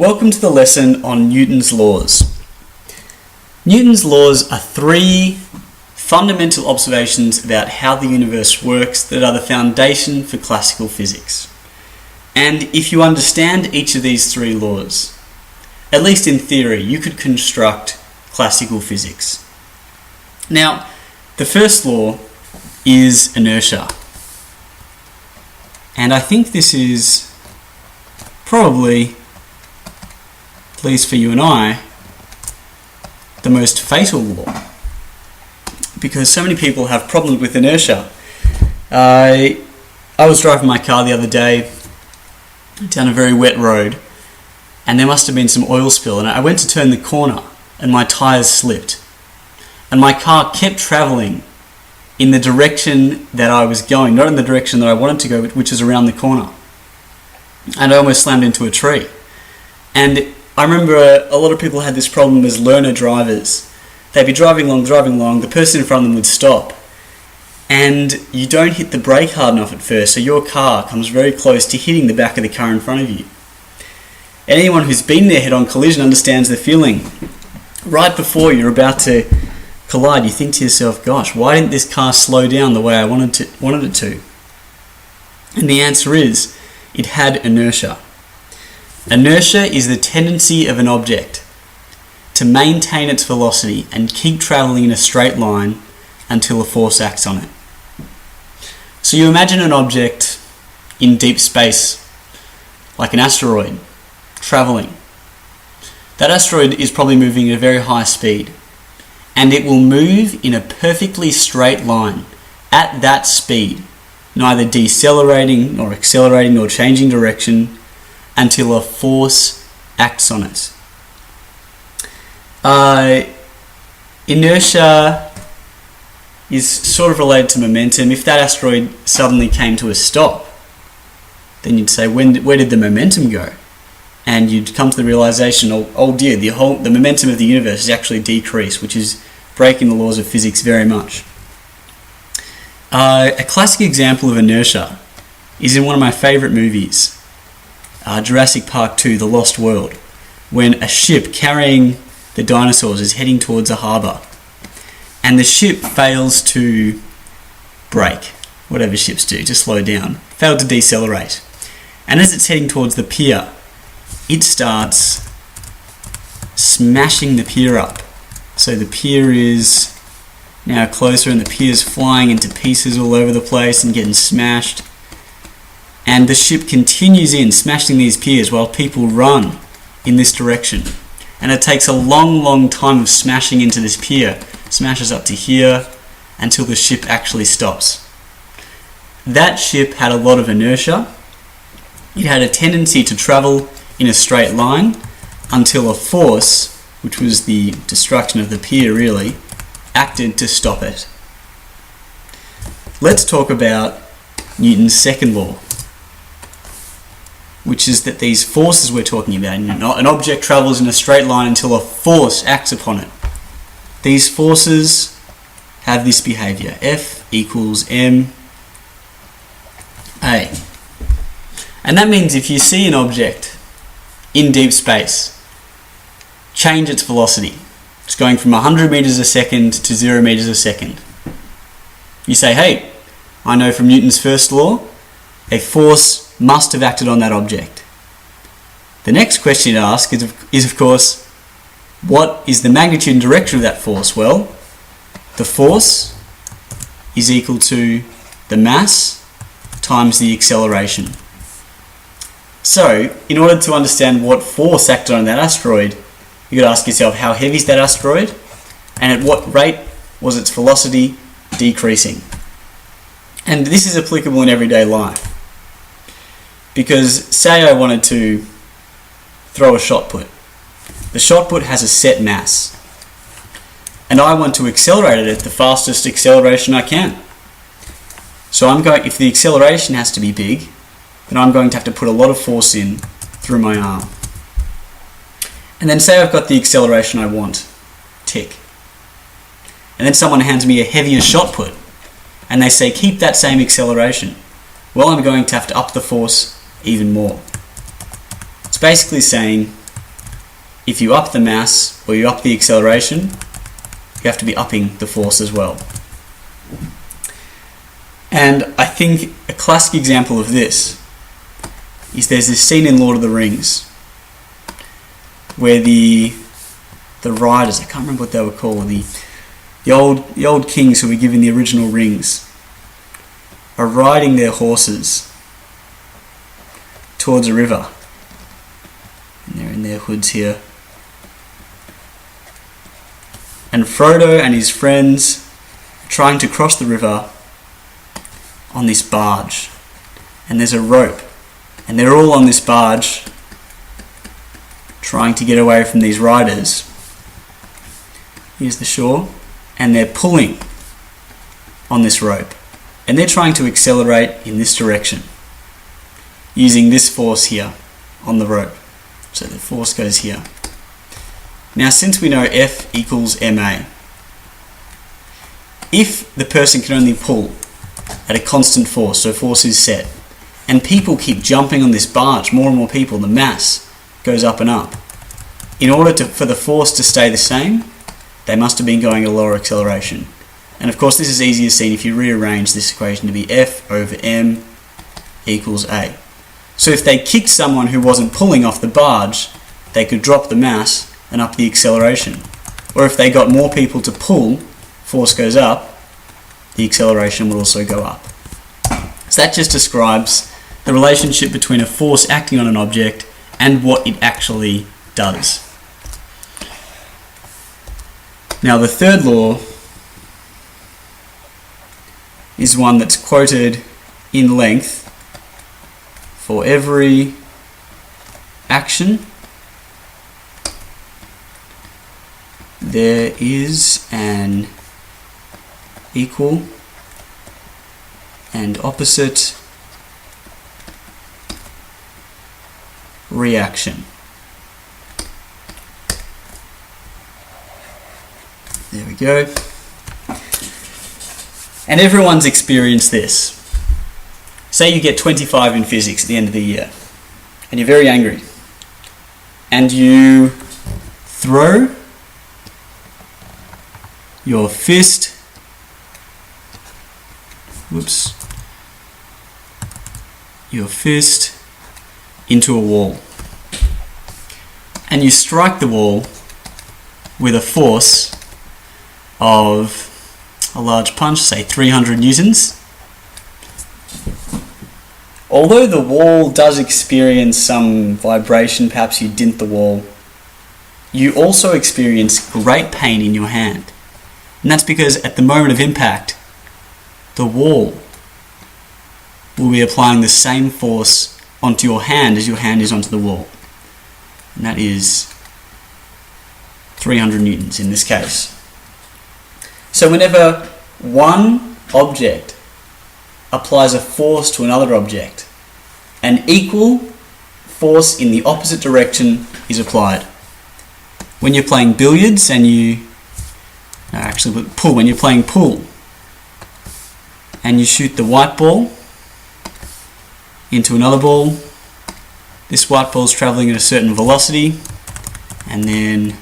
Welcome to the lesson on Newton's laws. Newton's laws are three fundamental observations about how the universe works that are the foundation for classical physics. And if you understand each of these three laws, at least in theory, you could construct classical physics. Now, the first law is inertia. And I think this is probably, at least for you and I, the most fatal law, because so many people have problems with inertia. I was driving my car the other day down a very wet road, and there must have been some oil spill, and I went to turn the corner and my tyres slipped, and my car kept travelling in the direction that I was going, not in the direction that I wanted to go, which is around the corner, and I almost slammed into a tree. And I remember a lot of people had this problem as learner drivers. They'd be driving along, the person in front of them would stop, and you don't hit the brake hard enough at first, so your car comes very close to hitting the back of the car in front of you. Anyone who's been in a head-on collision understands the feeling. Right before you're about to collide, you think to yourself, gosh, why didn't this car slow down the way I wanted it to? And the answer is, it had inertia. Inertia is the tendency of an object to maintain its velocity and keep travelling in a straight line until a force acts on it. So you imagine an object in deep space, like an asteroid, travelling. That asteroid is probably moving at a very high speed, and it will move in a perfectly straight line at that speed, neither decelerating nor accelerating nor changing direction, until a force acts on it. Inertia is sort of related to momentum. If that asteroid suddenly came to a stop, then you'd say, where did the momentum go? And you'd come to the realization, oh dear, the momentum of the universe has actually decreased, which is breaking the laws of physics very much. A classic example of inertia is in one of my favourite movies, Jurassic Park 2, The Lost World, when a ship carrying the dinosaurs is heading towards a harbour, and the ship fails to brake, whatever ships do, to slow down, failed to decelerate. And as it's heading towards the pier, it starts smashing the pier up. So the pier is now closer, and the pier is flying into pieces all over the place and getting smashed. And the ship continues in, smashing these piers while people run in this direction. And it takes a long time of smashing into this pier, smashes up to here, until the ship actually stops. That ship had a lot of inertia. It had a tendency to travel in a straight line until a force, which was the destruction of the pier really, acted to stop it. Let's talk about Newton's second law, which is that these forces we're talking about, an object travels in a straight line until a force acts upon it. These forces have this behaviour, F equals ma. And that means if you see an object in deep space change its velocity, it's going from 100 meters a second to 0 meters a second, you say, hey, I know from Newton's first law, a force must have acted on that object. The next question to ask is of course, what is the magnitude and direction of that force? Well, the force is equal to the mass times the acceleration. So, in order to understand what force acted on that asteroid, you've got to ask yourself, how heavy is that asteroid? And at what rate was its velocity decreasing? And this is applicable in everyday life. Because say I wanted to throw a shot put. The shot put has a set mass, and I want to accelerate it at the fastest acceleration I can. So if the acceleration has to be big, then I'm going to have to put a lot of force in through my arm. And then say I've got the acceleration I want, tick. And then someone hands me a heavier shot put, and they say keep that same acceleration. Well, I'm going to have to up the force even more. It's basically saying if you up the mass or you up the acceleration, you have to be upping the force as well. And I think a classic example of this is there's this scene in Lord of the Rings where the riders, I can't remember what they were called, the old kings who were given the original rings, are riding their horses towards a river. And they're in their hoods here. And Frodo and his friends are trying to cross the river on this barge. And there's a rope. And they're all on this barge trying to get away from these riders. Here's the shore. And they're pulling on this rope. And they're trying to accelerate in this direction using this force here on the rope. So the force goes here. Now, since we know F equals ma, if the person can only pull at a constant force, so force is set, and people keep jumping on this barge, more and more people, the mass goes up and up. In order for the force to stay the same, they must have been going at a lower acceleration. And of course, this is easier seen if you rearrange this equation to be F over m equals a. So if they kicked someone who wasn't pulling off the barge, they could drop the mass and up the acceleration. Or if they got more people to pull, force goes up, the acceleration would also go up. So that just describes the relationship between a force acting on an object and what it actually does. Now the third law is one that's quoted in length for every action. There is an equal and opposite reaction. There we go. And everyone's experienced this. Say you get 25 in physics at the end of the year, and you're very angry, and you throw your fist, your fist into a wall, and you strike the wall with a force of a large punch, say 300 newtons. Although the wall does experience some vibration, perhaps you dint the wall, you also experience great pain in your hand. And that's because at the moment of impact, the wall will be applying the same force onto your hand as your hand is onto the wall. And that is 300 newtons in this case. So whenever one object applies a force to another object, an equal force in the opposite direction is applied. When you're playing billiards and when you're playing pool and you shoot the white ball into another ball, this white ball is travelling at a certain velocity, and then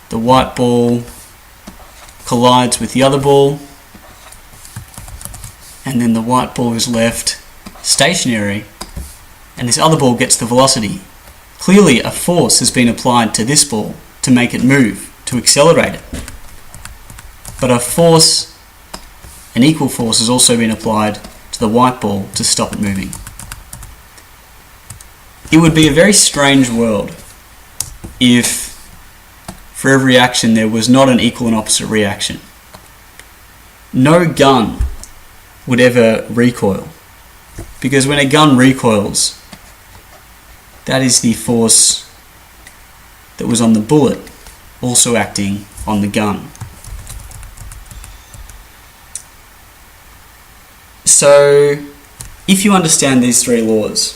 the white ball collides with the other ball, and then the white ball is left stationary, and this other ball gets the velocity. Clearly a force has been applied to this ball to make it move, to accelerate it. But an equal force has also been applied to the white ball to stop it moving. It would be a very strange world if for every action there was not an equal and opposite reaction. No gun would ever recoil, because when a gun recoils, that is the force that was on the bullet also acting on the gun. So, if you understand these three laws,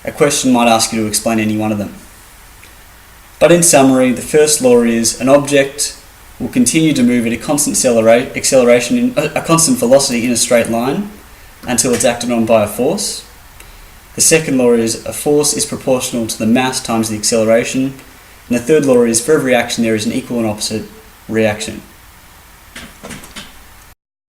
a question might ask you to explain any one of them. But in summary, the first law is an object will continue to move at a constant acceleration, a constant velocity in a straight line until it's acted on by a force. The second law is a force is proportional to the mass times the acceleration, And the third law is, for every action there is an equal and opposite reaction.